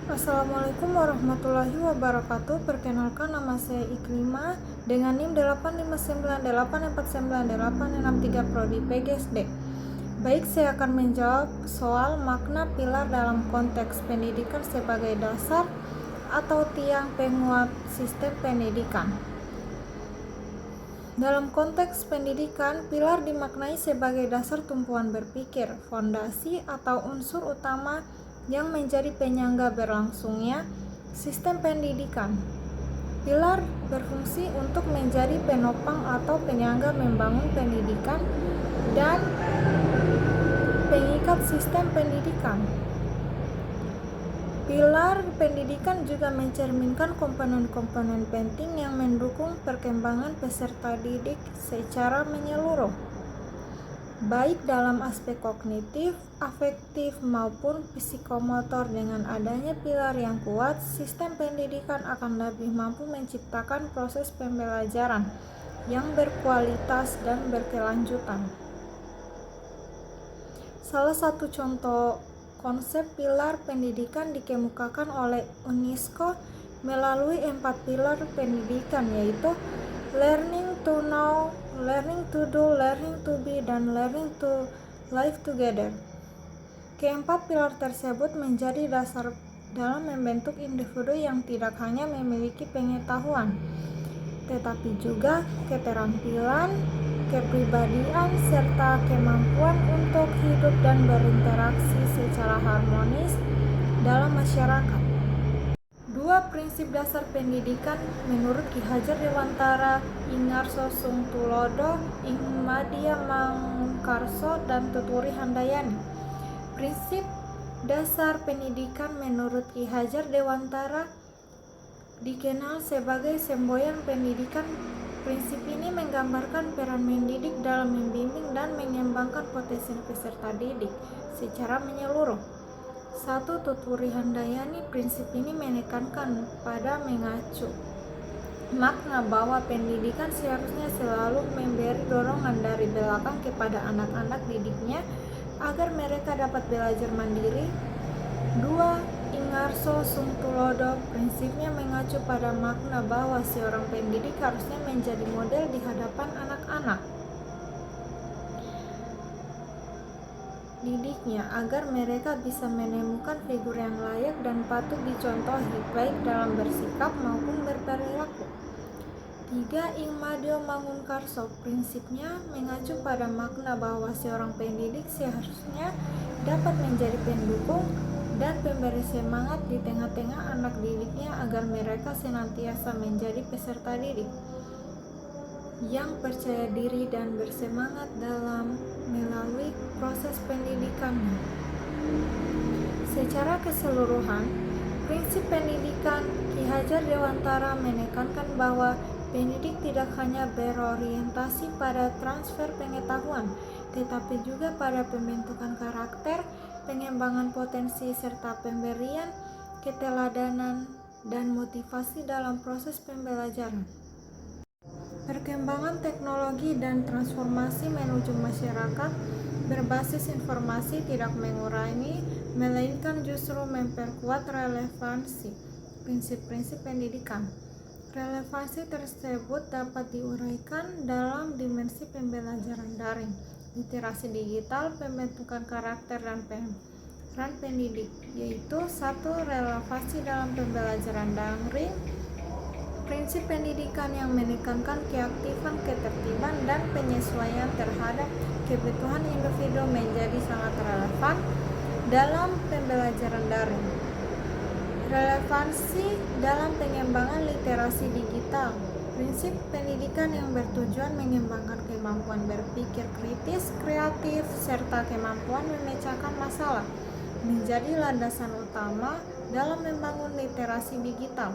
Assalamualaikum warahmatullahi wabarakatuh. Perkenalkan, nama saya Iklima dengan NIM 859849863 Prodi PGSD. Baik, saya akan menjawab soal makna pilar dalam konteks pendidikan sebagai dasar atau tiang penguat sistem pendidikan. Dalam konteks pendidikan, pilar dimaknai sebagai dasar tumpuan berpikir, fondasi atau unsur utama yang menjadi penyangga berlangsungnya sistem pendidikan. Pilar berfungsi untuk menjadi penopang atau penyangga membangun pendidikan dan pengikat sistem pendidikan. Pilar pendidikan juga mencerminkan komponen-komponen penting yang mendukung perkembangan peserta didik secara menyeluruh, baik dalam aspek kognitif, afektif, maupun psikomotor. Dengan adanya pilar yang kuat, sistem pendidikan akan lebih mampu menciptakan proses pembelajaran yang berkualitas dan berkelanjutan. Salah satu contoh konsep pilar pendidikan dikemukakan oleh UNESCO melalui 4 pilar pendidikan, yaitu learning to know, learning to do, learning to be, dan learning to live together. Keempat pilar tersebut menjadi dasar dalam membentuk individu yang tidak hanya memiliki pengetahuan, tetapi juga keterampilan, kepribadian, serta kemampuan untuk hidup dan berinteraksi secara harmonis dalam masyarakat. Dua prinsip dasar pendidikan menurut Ki Hajar Dewantara, Ingarso Sungtulodo, Ingmadia Mangkarso, dan Tuturi Handayani. Prinsip dasar pendidikan menurut Ki Hajar Dewantara dikenal sebagai semboyan pendidikan. Prinsip ini menggambarkan peran mendidik dalam membimbing dan mengembangkan potensi peserta didik secara menyeluruh. 1. Tuturi Handayani. Prinsip ini menekankan pada mengacu makna bahwa pendidikan seharusnya selalu memberi dorongan dari belakang kepada anak-anak didiknya agar mereka dapat belajar mandiri. 2. Ingarso Sungtulodo. Prinsipnya mengacu pada makna bahwa seorang pendidik harusnya menjadi model di hadapan anak-anak didiknya agar mereka bisa menemukan figur yang layak dan patut dicontohi baik dalam bersikap maupun berperilaku. 3. Ingmadio Mangunkarso. Prinsipnya mengacu pada makna bahwa seorang pendidik seharusnya dapat menjadi pendukung dan pemberi semangat di tengah-tengah anak didiknya agar mereka senantiasa menjadi peserta didik yang percaya diri dan bersemangat dalam melalui proses pendidikannya. Secara keseluruhan, prinsip pendidikan Ki Hajar Dewantara menekankan bahwa pendidik tidak hanya berorientasi pada transfer pengetahuan, tetapi juga pada pembentukan karakter, pengembangan potensi, serta pemberian keteladanan dan motivasi dalam proses pembelajaran. Perkembangan teknologi dan transformasi menuju masyarakat berbasis informasi tidak mengurangi, melainkan justru memperkuat relevansi prinsip-prinsip pendidikan. Relevansi tersebut dapat diuraikan dalam dimensi pembelajaran daring, literasi digital, pembentukan karakter, dan peran pendidik, yaitu 1. Relevansi dalam pembelajaran daring. Prinsip pendidikan yang menekankan keaktifan, ketertiban, dan penyesuaian terhadap kebutuhan individu menjadi sangat relevan dalam pembelajaran daring. Relevansi dalam pengembangan literasi digital. Prinsip pendidikan yang bertujuan mengembangkan kemampuan berpikir kritis, kreatif, serta kemampuan memecahkan masalah menjadi landasan utama dalam membangun literasi digital.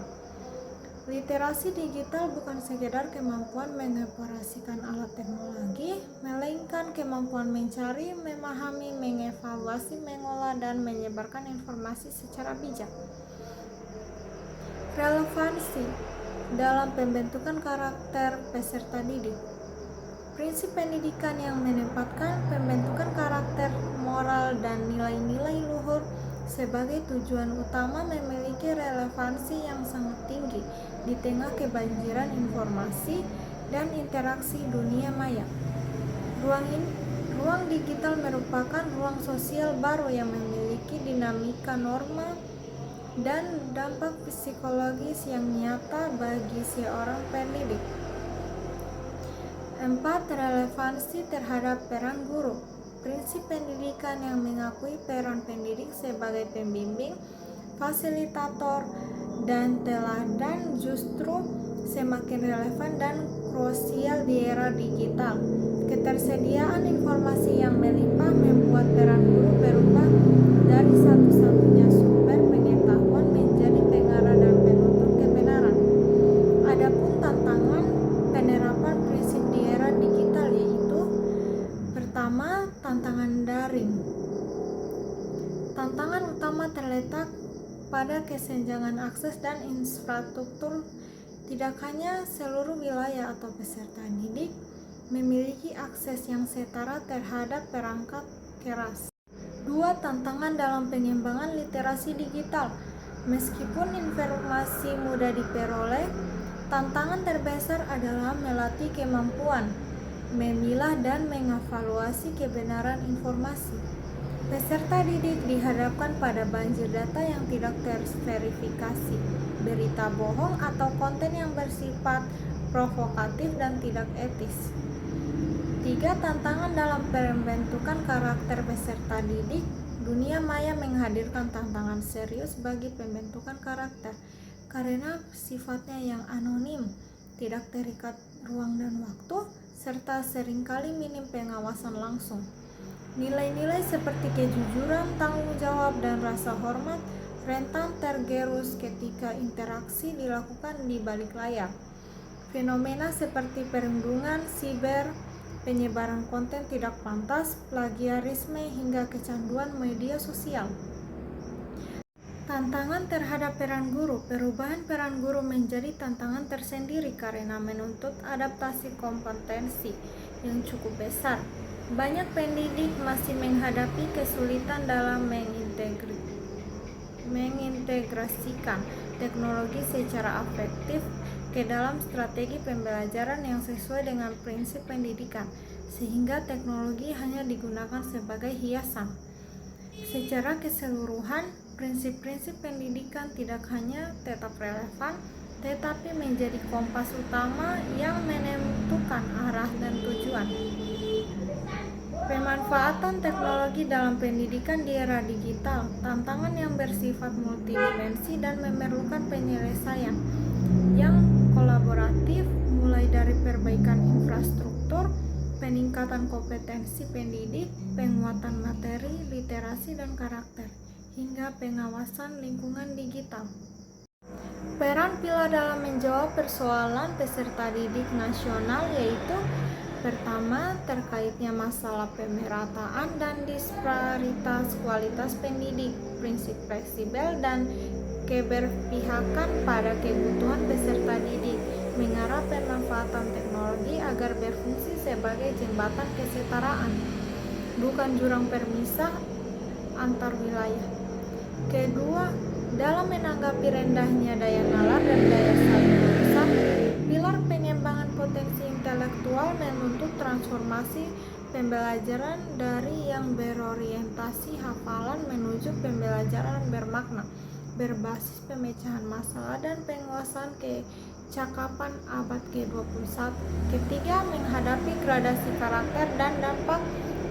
Literasi digital bukan sekedar kemampuan mengoperasikan alat teknologi, melainkan kemampuan mencari, memahami, mengevaluasi, mengolah, dan menyebarkan informasi secara bijak. Relevansi dalam pembentukan karakter peserta didik. Prinsip pendidikan yang menempatkan pembentukan karakter, moral, dan nilai-nilai luhur sebagai tujuan utama memiliki relevansi yang sangat tinggi di tengah kebanjiran informasi dan interaksi dunia maya. Ruang digital merupakan ruang sosial baru yang memiliki dinamika norma dan dampak psikologis yang nyata bagi seorang pendidik. 4. Relevansi terhadap peran guru. Prinsip pendidikan yang mengakui peran pendidik sebagai pembimbing, fasilitator, dan teladan justru semakin relevan dan krusial di era digital. Ketersediaan informasi yang melimpah membuat peran guru berubah dari satu-satunya sumber pengetahuan menjadi pengarah dan penuntut kebenaran. Adapun tantangan penerapan prinsip di era digital yaitu: pertama, tantangan daring. Tantangan utama terletak pada kesenjangan akses dan infrastruktur. Tidak hanya seluruh wilayah atau peserta didik memiliki akses yang setara terhadap perangkat keras. 2. Tantangan dalam pengembangan literasi digital. Meskipun informasi mudah diperoleh, tantangan terbesar adalah melatih kemampuan memilah dan mengevaluasi kebenaran informasi. Peserta didik dihadapkan pada banjir data yang tidak terverifikasi, berita bohong atau konten yang bersifat provokatif dan tidak etis. 3. Tantangan dalam pembentukan karakter peserta didik. Dunia maya menghadirkan tantangan serius bagi pembentukan karakter karena sifatnya yang anonim, tidak terikat ruang dan waktu, serta seringkali minim pengawasan langsung. Nilai-nilai seperti kejujuran, tanggung jawab, dan rasa hormat rentan tergerus ketika interaksi dilakukan di balik layar. Fenomena seperti perundungan siber, penyebaran konten tidak pantas, plagiarisme, hingga kecanduan media sosial. Tantangan terhadap peran guru. Perubahan peran guru menjadi tantangan tersendiri karena menuntut adaptasi kompetensi yang cukup besar. Banyak pendidik masih menghadapi kesulitan dalam mengintegrasikan teknologi secara efektif ke dalam strategi pembelajaran yang sesuai dengan prinsip pendidikan, sehingga teknologi hanya digunakan sebagai hiasan. Secara keseluruhan, prinsip-prinsip pendidikan tidak hanya tetap relevan, tetapi menjadi kompas utama yang menentukan arah dan tujuan. Pemanfaatan teknologi dalam pendidikan di era digital, tantangan yang bersifat multidimensi dan memerlukan penyelesaian yang kolaboratif, mulai dari perbaikan infrastruktur, peningkatan kompetensi pendidik, penguatan materi, literasi, dan karakter, hingga pengawasan lingkungan digital. Peran pilar dalam menjawab persoalan peserta didik nasional yaitu: pertama, terkaitnya masalah pemerataan dan disparitas kualitas pendidik, prinsip fleksibel dan keberpihakan pada kebutuhan peserta didik, mengarah pemanfaatan teknologi agar berfungsi sebagai jembatan kesetaraan, bukan jurang permisah antar wilayah. Kedua, dalam menanggapi rendahnya daya nalar dan daya saing manusia, pilar pengembangan potensi intelektual menuntut transformasi pembelajaran dari yang berorientasi hafalan menuju pembelajaran bermakna, berbasis pemecahan masalah dan penguasaan kecakapan abad ke-21. Ketiga, menghadapi gradasi karakter dan dampak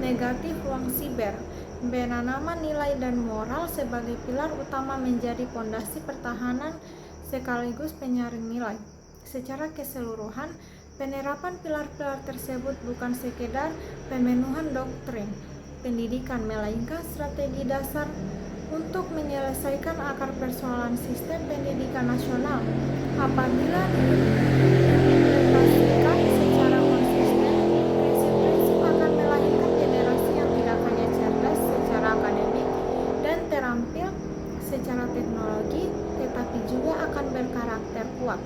negatif ruang siber. Penanaman nilai dan moral sebagai pilar utama menjadi pondasi pertahanan sekaligus penyaring nilai. Secara keseluruhan, penerapan pilar-pilar tersebut bukan sekedar pemenuhan doktrin pendidikan, melainkan strategi dasar untuk menyelesaikan akar persoalan sistem pendidikan nasional. Apabila diimplementasikan secara konsisten, prinsip-prinsip akan melahirkan generasi yang tidak hanya cerdas secara akademik dan terampil secara teknologi, tetapi juga akan berkarakter kuat.